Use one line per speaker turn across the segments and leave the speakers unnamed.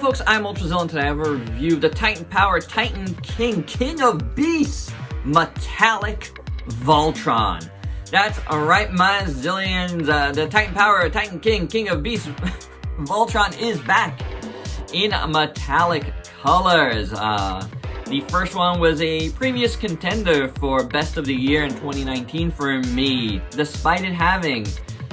folks, I'm Ultrazilla, and today I have a review of the Titan Power Titan King, King of Beasts, Metallic Voltron. That's alright, my zillions. The Titan Power Titan King, King of Beasts, Voltron is back in metallic colors. The first one was a previous contender for Best of the Year in 2019 for me, despite it having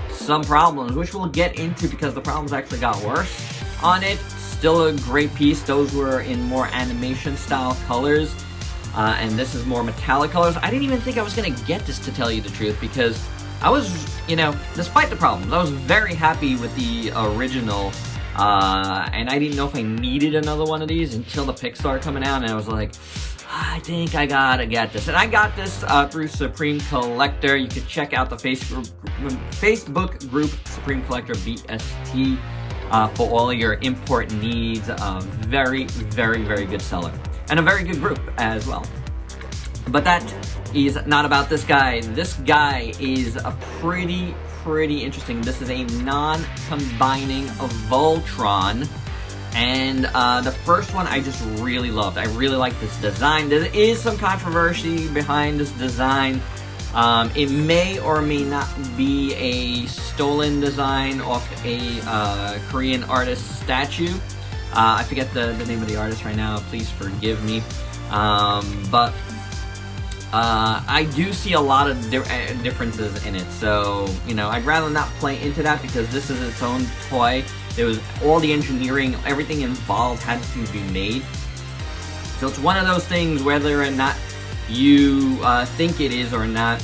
some problems, which we'll get into because the problems actually got worse on it. Still a great piece. Those were in more animation style colors, and this is more metallic colors. I didn't even think I was gonna get this, to tell you the truth, because I was, despite the problems, I was very happy with the original, and I didn't know if I needed another one of these until the pics started coming out, and I was like, I think I gotta get this. And I got this through Supreme Collector. You can check out the Facebook group Supreme Collector BST for all your import needs. Very, very, very good seller. And a very good group as well. But that is not about this guy. This guy is a pretty interesting. This is a non-combining of Voltron. And the first one I just really loved. I really like this design. There is some controversy behind this design. It may or may not be a stolen design off a Korean artist statue. I forget the name of the artist right now. Please forgive me. But I do see a lot of differences in it. So, I'd rather not play into that because this is its own toy. There was all the engineering, everything involved had to be made. So it's one of those things, whether or not you think it is or not,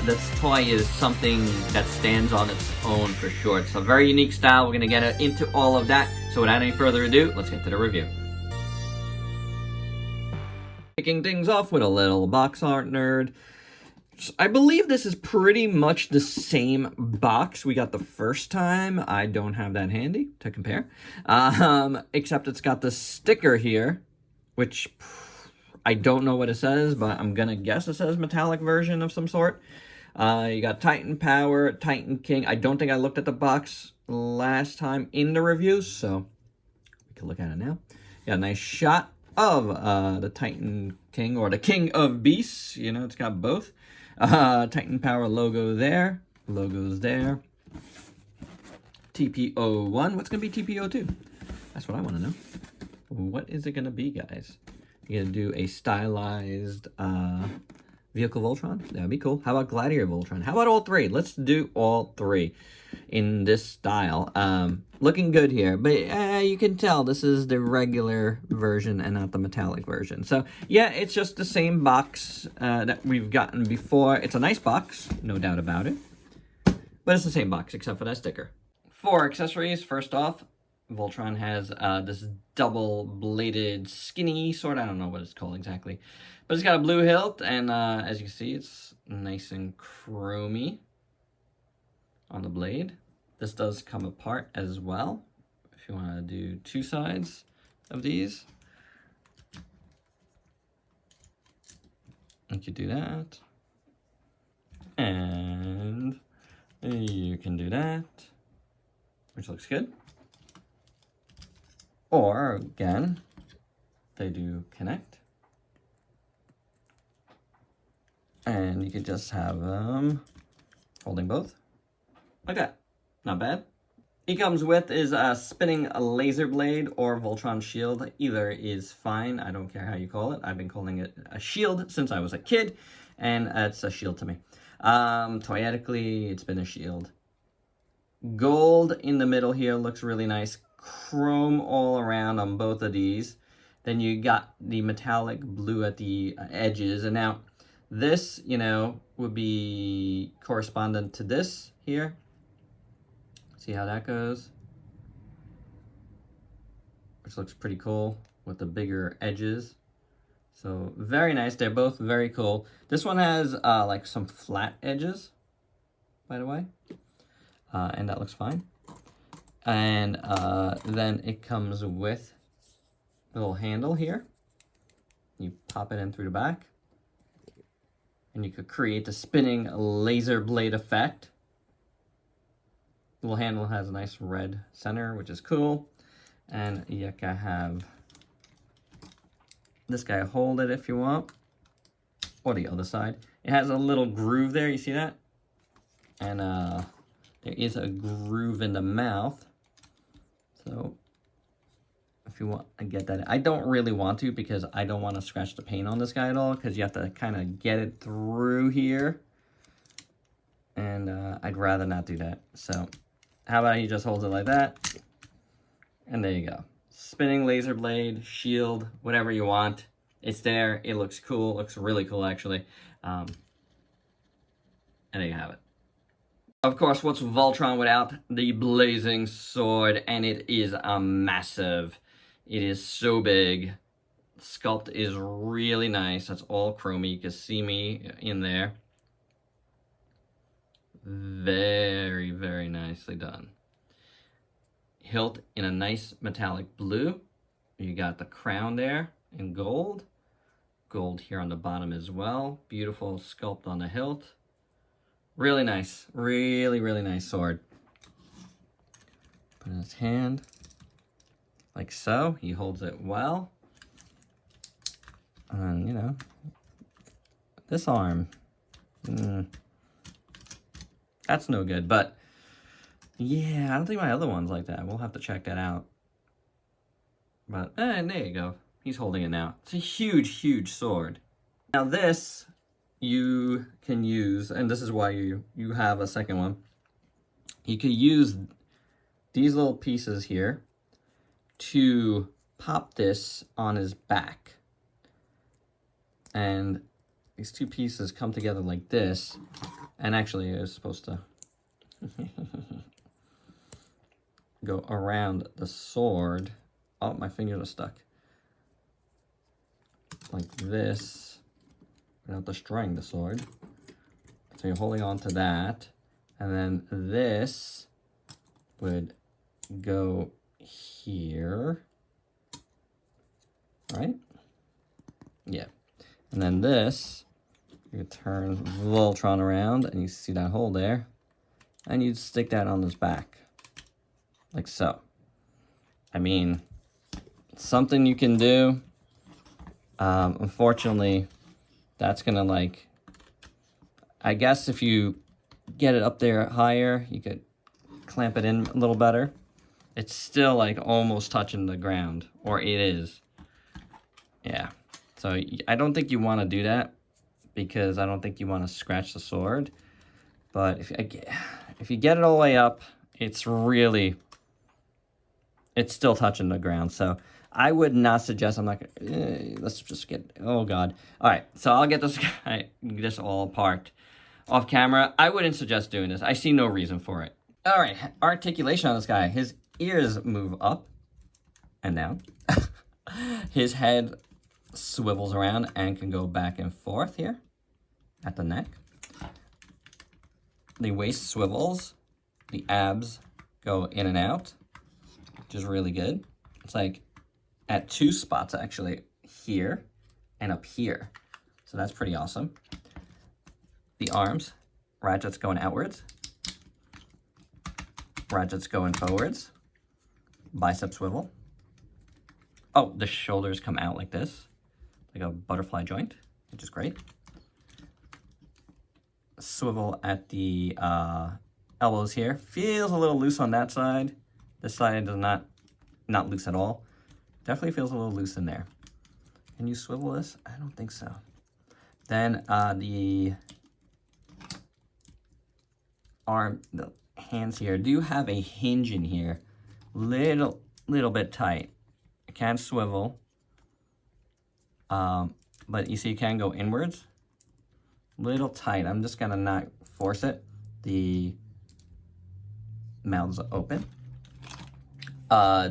this toy is something that stands on its own for sure. It's a very unique style. We're going to get into all of that. So without any further ado, let's get to the review. Kicking things off with a little box art nerd. I believe this is pretty much the same box we got the first time. I don't have that handy to compare. Except it's got the sticker here, which I don't know what it says, but I'm gonna guess it says metallic version of some sort. You got Titan Power, Titan King. I don't think I looked at the box last time in the review, so we can look at it now. Got a nice shot of the Titan King, or the King of Beasts. It's got both. Titan Power logo there. Logos there. TPO1. What's going to be TPO2? That's what I want to know. What is it going to be, guys? You going to do a stylized vehicle Voltron? That would be cool. How about Gladiator Voltron? How about all three? Let's do all three in this style. Looking good here, but you can tell this is the regular version and not the metallic version. So yeah, it's just the same box that we've gotten before. It's a nice box, no doubt about it, but it's the same box except for that sticker. For accessories, first off, Voltron has this double-bladed skinny sword. I don't know what it's called exactly, but it's got a blue hilt, and as you can see, it's nice and chromy on the blade. This does come apart as well, if you want to do two sides of these. You could do that. And you can do that, which looks good. Or, again, they do connect. And you could just have them holding both, like that. Not bad. He comes with is a spinning laser blade or Voltron shield. Either is fine. I don't care how you call it. I've been calling it a shield since I was a kid, and it's a shield to me. Toyetically, it's been a shield. Gold in the middle here looks really nice. Chrome all around on both of these. Then you got the metallic blue at the edges. And now this, would be correspondent to this here. See how that goes? Which looks pretty cool with the bigger edges. So very nice. They're both very cool. This one has like some flat edges, by the way. And that looks fine. And then it comes with a little handle here. You pop it in through the back. And you could create the spinning laser blade effect. The little handle has a nice red center, which is cool. And you can have this guy hold it if you want, or the other side. It has a little groove there, you see that? And there is a groove in the mouth. So if you want to get that, I don't really want to because I don't want to scratch the paint on this guy at all, because you have to kind of get it through here. And I'd rather not do that. So how about he just holds it like that? And there you go. Spinning laser blade, shield, whatever you want. It's there. It looks cool. It looks really cool, actually. And there you have it. Of course, what's Voltron without the blazing sword? And it is a massive. It is so big. The sculpt is really nice. That's all chromey. You can see me in there. Very, very nicely done. Hilt in a nice metallic blue. You got the crown there in gold. Gold here on the bottom as well. Beautiful sculpt on the hilt. Really nice. Really, really nice sword. Put in his hand. Like so. He holds it well. And, you know, this arm. That's no good, but yeah, I don't think my other one's like that. We'll have to check that out. But, and there you go. He's holding it now. It's a huge, huge sword. Now this, you can use, and this is why you have a second one. You could use these little pieces here to pop this on his back. And these two pieces come together like this. And actually, it was supposed to go around the sword. Oh, my fingers are stuck. Like this, without destroying the sword. So you're holding on to that. And then this would go here. Right? Yeah. And then this, you turn Voltron around and you see that hole there. And you stick that on his back. Like so. I mean, something you can do. Unfortunately, that's gonna like, I guess if you get it up there higher, you could clamp it in a little better. It's still like almost touching the ground, or it is. Yeah. So I don't think you want to do that, because I don't think you want to scratch the sword. But if you get it all the way up, it's still touching the ground. So I would not suggest, I'm not gonna, let's just get, oh God. All right, so I'll get this all apart off camera. I wouldn't suggest doing this. I see no reason for it. All right, articulation on this guy. His ears move up and down. His head swivels around and can go back and forth here at the neck. The waist swivels. The abs go in and out, which is really good. It's like at two spots actually, here and up here. So that's pretty awesome. The arms, ratchets going outwards. Ratchets going forwards. Bicep swivel. Oh, the shoulders come out like this, like a butterfly joint, which is great. Swivel at the elbows here. Feels a little loose on that side. This side does not loose at all. Definitely feels a little loose in there. Can you swivel this? I don't think so. Then the arm, the hands here do have a hinge in here. Little bit tight. It can swivel. But you see it can go inwards. Little tight. I'm just gonna not force it. The mouth's open.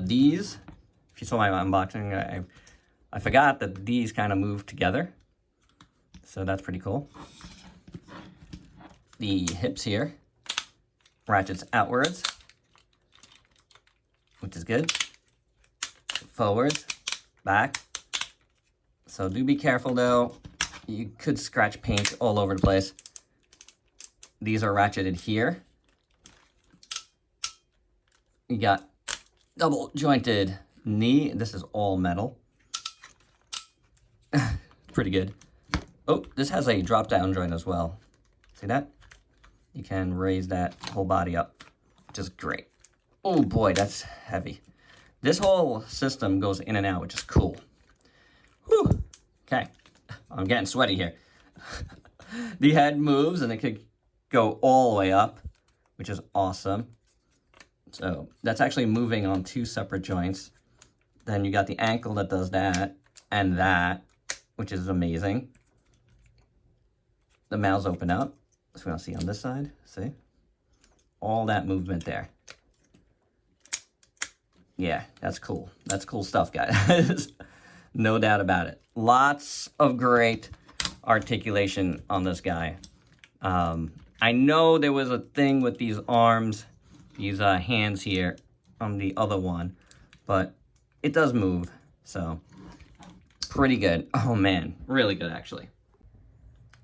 These, if you saw my unboxing, I forgot that these kind of move together. So that's pretty cool. The hips here, ratchets outwards, which is good. Forwards, back. So do be careful though. You could scratch paint all over the place. These are ratcheted here. You got Double jointed knee. This is all metal. Pretty good. Oh, this has a drop down joint as well. See that? You can raise that whole body up, which is great. Oh boy, that's heavy. This whole system goes in and out, which is cool. Whew. Okay, I'm getting sweaty here. The head moves and it could go all the way up, which is awesome. So that's actually moving on 2 separate joints. Then you got the ankle that does that and that, which is amazing. The mouths open up. So we want to see on this side, see? All that movement there. Yeah, that's cool. That's cool stuff, guys. No doubt about it. Lots of great articulation on this guy. I know there was a thing with these arms, these hands here on the other one, but it does move, so pretty good. Oh man, really good actually.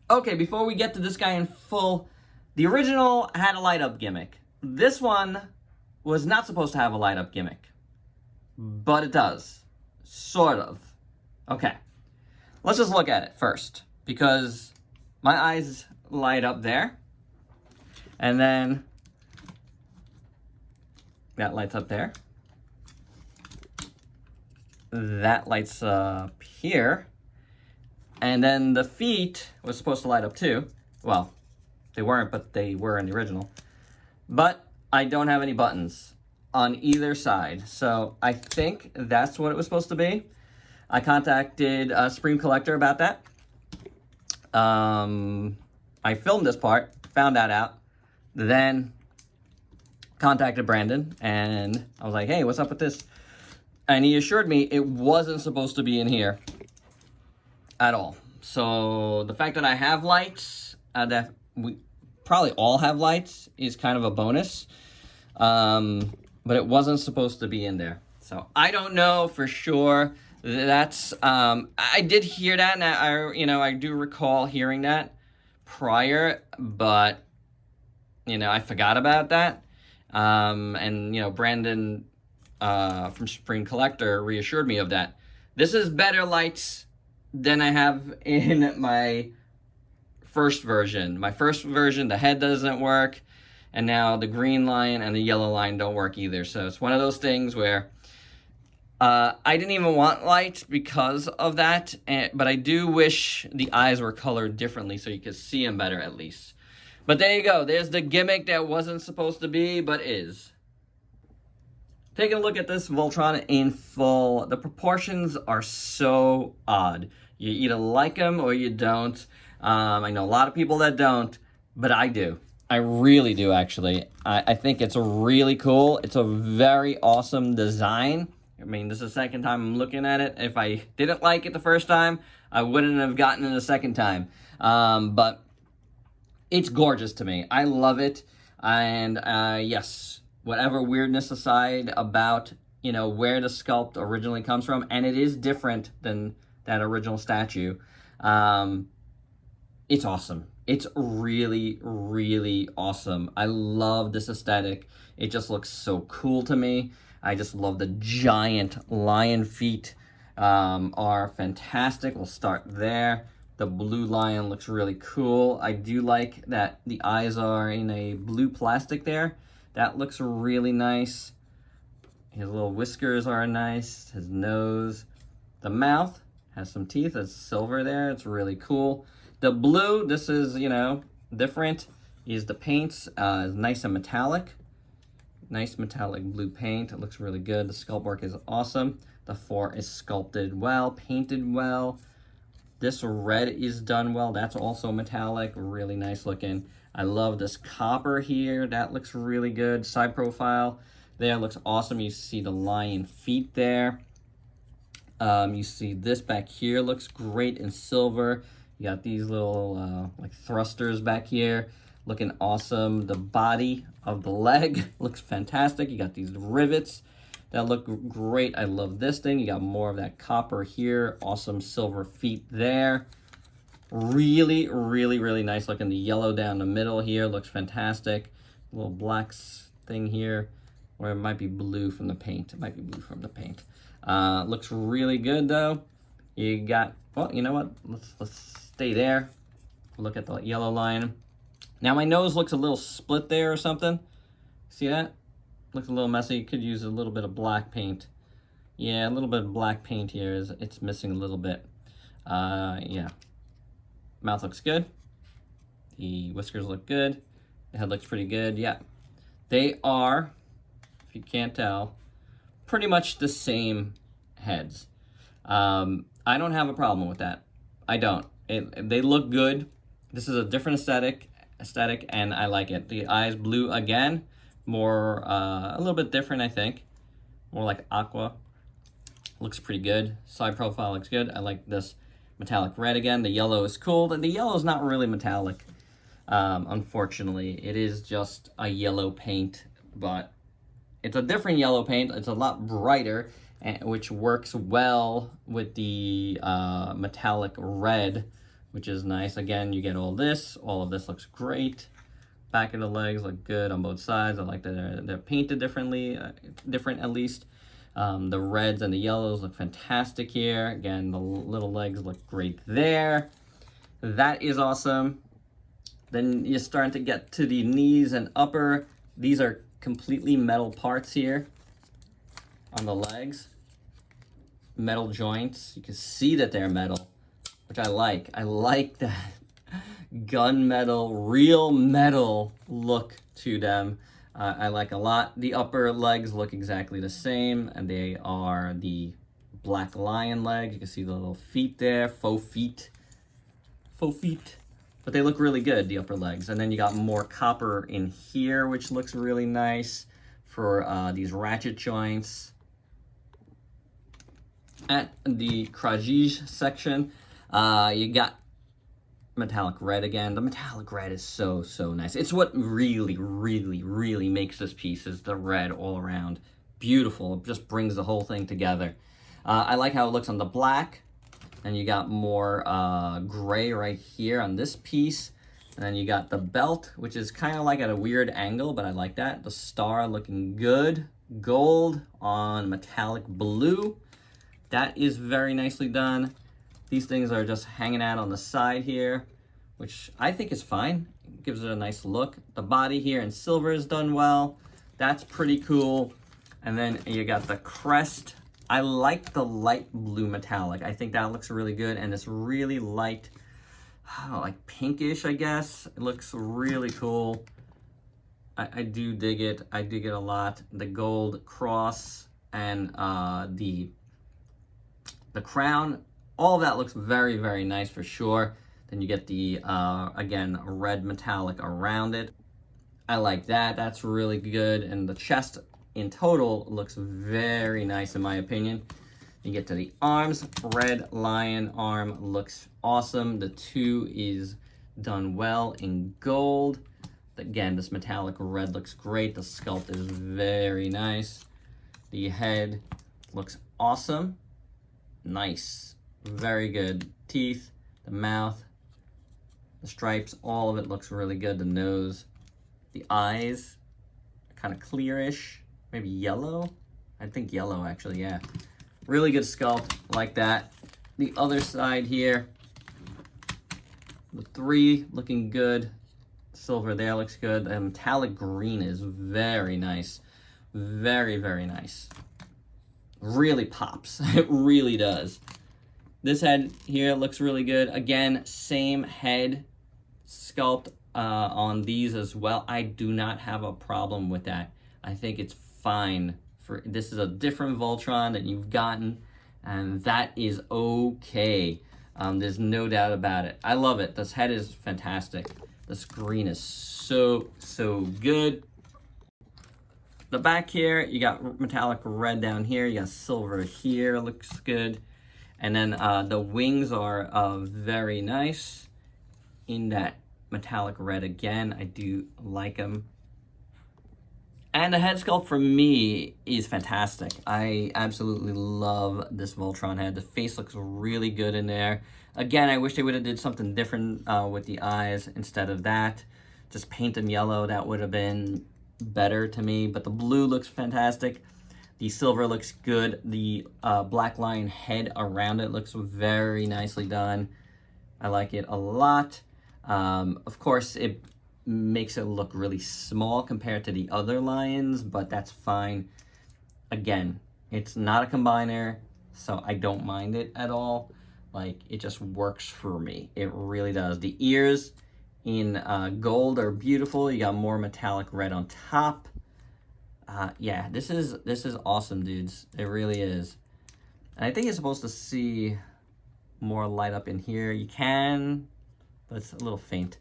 Okay, before we get to this guy in full, the original had a light up gimmick. This one was not supposed to have a light up gimmick, but it does, sort of. Okay, let's just look at it first, because my eyes light up there, and then that lights up there. That lights up here. And then the feet was supposed to light up too. Well, they weren't, but they were in the original. But I don't have any buttons on either side. So I think that's what it was supposed to be. I contacted Supreme Collector about that. I filmed this part, found that out. Then contacted Brandon and I was like, hey, what's up with this? And he assured me it wasn't supposed to be in here at all. So the fact that I have lights, that we probably all have lights, is kind of a bonus. But it wasn't supposed to be in there. So I don't know for sure. That's I did hear that, and I do recall hearing that prior, but I forgot about that. And Brandon from Supreme Collector reassured me of that. This is better lights than I have in my first version. My first version, the head doesn't work, and now the green line and the yellow line don't work either. So it's one of those things where I didn't even want lights because of that, but I do wish the eyes were colored differently so you could see them better at least. But there you go. There's the gimmick that wasn't supposed to be, but is. Taking a look at this Voltron in full, the proportions are so odd. You either like them or you don't. I know a lot of people that don't, but I do. I really do, actually. I think it's really cool. It's a very awesome design. I mean, this is the second time I'm looking at it. If I didn't like it the first time, I wouldn't have gotten it the second time. But it's gorgeous to me. I love it. And yes, whatever weirdness aside about, where the sculpt originally comes from, and it is different than that original statue, it's awesome. It's really, really awesome. I love this aesthetic. It just looks so cool to me. I just love the giant lion feet are fantastic. We'll start there. The blue lion looks really cool. I do like that the eyes are in a blue plastic there. That looks really nice. His little whiskers are nice. His nose. The mouth has some teeth. It's silver there. It's really cool. The blue, this is, different. Is the paint is nice and metallic. Nice metallic blue paint. It looks really good. The sculpt work is awesome. The fur is sculpted well, painted well. This red is done well. That's also metallic, really nice looking. I love this copper here. That looks really good. Side profile there looks awesome. You see the lion feet there. You see this back here looks great in silver. You got these little like thrusters back here. Looking awesome. The body of the leg looks fantastic. You got these rivets that look great. I love this thing. You got more of that copper here. Awesome silver feet there. Really, really, really nice looking. The yellow down the middle here looks fantastic. Little black thing here. Or it might be blue from the paint. It might be blue from the paint. Looks really good though. You got, well, you know what? Let's stay there. Look at the yellow line. Now my nose looks a little split there or something. See that? Looks a little messy. Could use a little bit of black paint. Yeah, a little bit of black paint here it's missing a little bit. Yeah. Mouth looks good. The whiskers look good. The head looks pretty good. Yeah. They are, if you can't tell, pretty much the same heads. I don't have a problem with that. I don't. They look good. This is a different aesthetic, and I like it. The eyes blue again, more a little bit different, I think. More like aqua. Looks pretty good. Side profile looks good. I like this metallic red again. The yellow is cool. The yellow is not really metallic, unfortunately. It is just a yellow paint, but it's a different yellow paint. It's a lot brighter, which works well with the metallic red, which is nice. Again, you get all this. All of this looks great. Back of the legs look good on both sides. I like that they're painted differently, different at least. The reds and the yellows look fantastic here. Again, the little legs look great there. That is awesome. Then you're starting to get to the knees and upper. These are completely metal parts here on the legs. Metal joints. You can see that they're metal, which I like. I like that gunmetal, real metal look to them. I like a lot. The upper legs look exactly the same, and they are the black lion legs. You can see the little feet there, faux feet. But they look really good, the upper legs. And then you got more copper in here, which looks really nice for these ratchet joints. At the cragage section, you got metallic red again. The metallic red is so nice. It's what really makes this piece, is the red all around. Beautiful. It just brings the whole thing together. I like how it looks on the black, and you got more gray right here on this piece. And then you got the belt, which is kind of like at a weird angle, but I like that. The star looking good. Gold on metallic blue. That is very nicely done. These things are just hanging out on the side here, which I think is fine. It gives it a nice look. The body here in silver is done well. That's pretty cool. And then you got the crest. I like the light blue metallic. I think that looks really good. And this really light, like pinkish, I guess. It looks really cool. I do dig it. I dig it a lot. The gold cross and the crown. All of that looks very nice for sure. Then you get the, again, red metallic around it. I like that. That's really good. And the chest in total looks very nice in my opinion. You get to the arms. Red lion arm looks awesome. The 2 is done well in gold. Again, this metallic red looks great. The sculpt is very nice. The head looks awesome. Nice. Very good. Teeth, the mouth, the stripes, all of it looks really good. The nose, the eyes, kind of clearish, maybe yellow. I think yellow actually, yeah. Really good sculpt, like that. The other side here, the 3 looking good. Silver there looks good. The metallic green is very nice. Very nice. Really pops. It really does. This head here looks really good. Again, same head sculpt on these as well. I do not have a problem with that. I think it's fine. This is a different Voltron that you've gotten, and that is okay. There's no doubt about it. I love it. This head is fantastic. This green is so good. The back here, you got metallic red down here. You got silver here. Looks good. And then the wings are very nice in that metallic red again. I do like them. And the head sculpt for me is fantastic. I absolutely love this Voltron head. The face looks really good in there. Again, I wish they would have did something different with the eyes instead of that. Just paint them yellow. That would have been better to me, but the blue looks fantastic. The silver looks good. The Black Lion head around it looks very nicely done. I like it a lot. Of course, it makes it look really small compared to the other lions, but that's fine. Again, it's not a combiner, so I don't mind it at all. Like, it just works for me. It really does. The ears in gold are beautiful. You got more metallic red on top. Yeah, this is awesome, dudes. It really is. And I think you're supposed to see more light up in here. You can, but it's a little faint.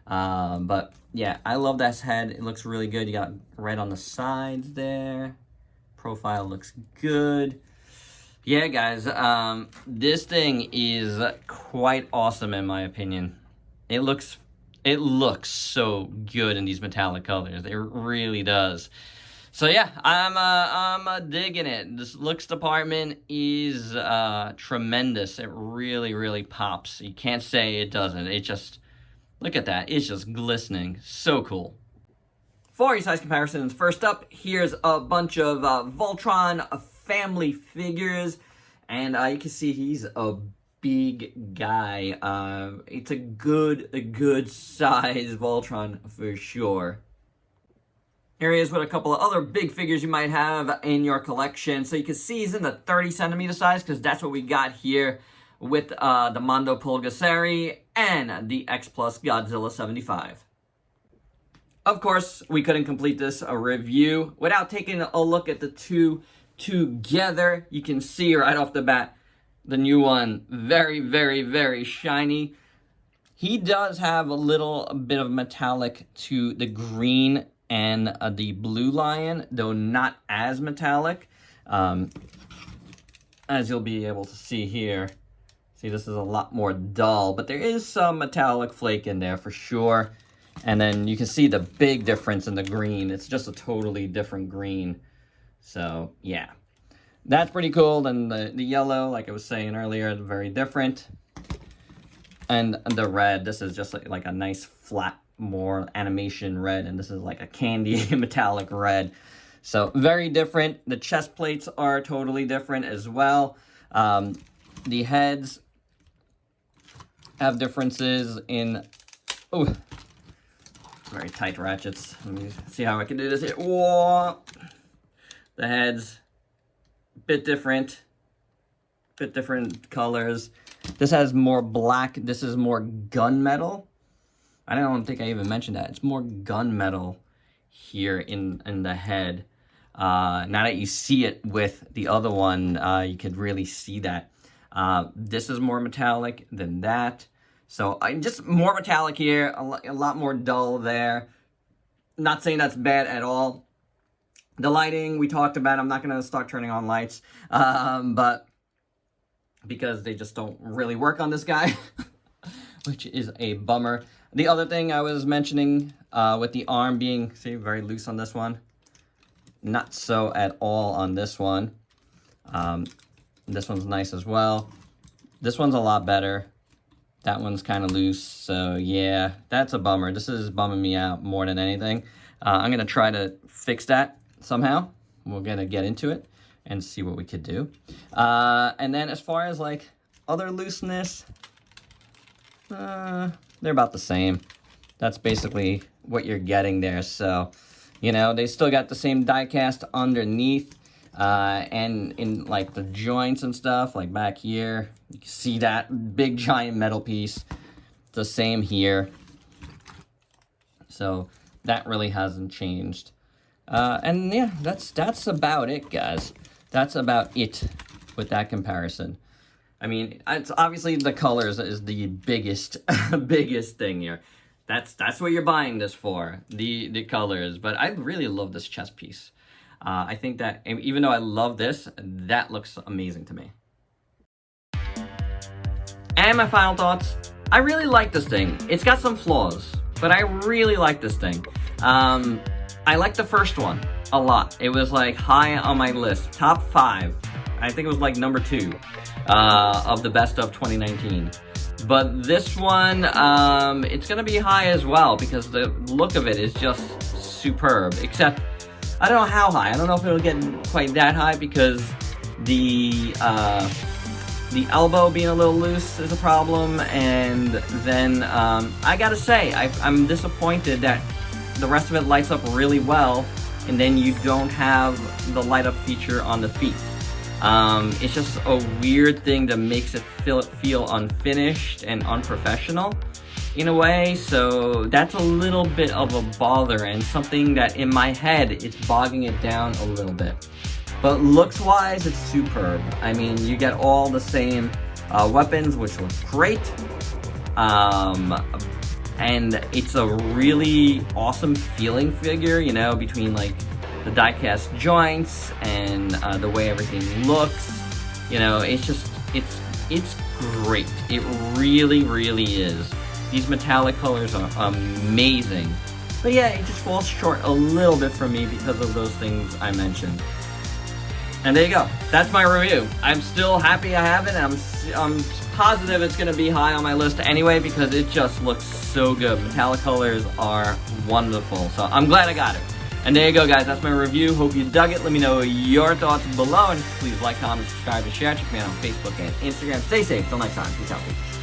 But yeah, I love this head. It looks really good. You got red on the sides there. Profile looks good. Yeah, guys, this thing is quite awesome in my opinion. It looks so good in these metallic colors. It really does. So yeah, I'm digging it. This looks department is tremendous. It really pops. You can't say it doesn't. It just, look at that. It's just glistening. So cool. For your size comparisons, first up, here's a bunch of Voltron family figures, and you can see he's a big guy. It's a good size Voltron for sure. Here he is with a couple of other big figures you might have in your collection. So you can see he's in the 30 centimeter size because that's what we got here with the Mondo Pulgasari and the X Plus Godzilla 75. Of course, we couldn't complete this review without taking a look at the two together. You can see right off the bat, the new one, very shiny. He does have a little bit of metallic to the green and the blue lion, though not as metallic. As you'll be able to see here. See, this is a lot more dull, but there is some metallic flake in there for sure. And then you can see the big difference in the green. It's just a totally different green. So, yeah. That's pretty cool. Then the yellow, like I was saying earlier, very different. And the red, this is just like a nice flat, more animation red. And this is like a candy metallic red. So, very different. The chest plates are totally different as well. The heads have differences in... Oh, very tight ratchets. Let me see how I can do this here. Whoa. The heads, bit different colors. This has more black. This is more gunmetal. I don't think I even mentioned that. It's more gunmetal here in the head. Now that you see it with the other one, you could really see that. This is more metallic than that. So just more metallic here, a lot more dull there. Not saying that's bad at all. The lighting we talked about, I'm not going to start turning on lights, but because they just don't really work on this guy, which is a bummer. The other thing I was mentioning with the arm being, see, very loose on this one. Not so at all on this one. This one's nice as well. This one's a lot better. That one's kind of loose, so yeah, that's a bummer. This is bumming me out more than anything. I'm going to try to fix that somehow. We're going to get into it and see what we could do. And then as far as like other looseness, they're about the same. That's basically what you're getting there. So, you know, they still got the same die cast underneath. And in like the joints and stuff, like back here, you can see that big giant metal piece. The same here. So that really hasn't changed. And yeah, that's about it, guys. That's about it with that comparison. I mean, it's obviously the colors is the biggest biggest thing here. That's what you're buying this for, the colors. But I really love this chest piece. I think that even though I love this, that looks amazing to me. And my final thoughts, I really like this thing. It's got some flaws, but I really like this thing. I like the first one a lot. It was like high on my list, top 5. I think it was like number 2 of the best of 2019. But this one, it's gonna be high as well because the look of it is just superb. Except, I don't know how high. I don't know if it'll get quite that high because the elbow being a little loose is a problem. And then, I gotta say, I'm disappointed that the rest of it lights up really well, and then you don't have the light up feature on the feet. It's just a weird thing that makes it feel unfinished and unprofessional in a way, so that's a little bit of a bother and something that in my head it's bogging it down a little bit. But looks wise, it's superb. I mean, you get all the same weapons, which look great. And it's a really awesome feeling figure, you know, between like the die-cast joints and the way everything looks. You know, it's just, it's great. It really, really is. These metallic colors are amazing. But yeah, it just falls short a little bit for me because of those things I mentioned. And there you go. That's my review. I'm still happy I have it, and I'm positive it's gonna be high on my list anyway because it just looks so good. Metallic colors are wonderful, so I'm glad I got it. And there you go, guys. That's my review. Hope you dug it. Let me know your thoughts below, and please like, comment, subscribe, and share. Check me out on Facebook and Instagram. Stay safe. Till next time. Peace out, peace.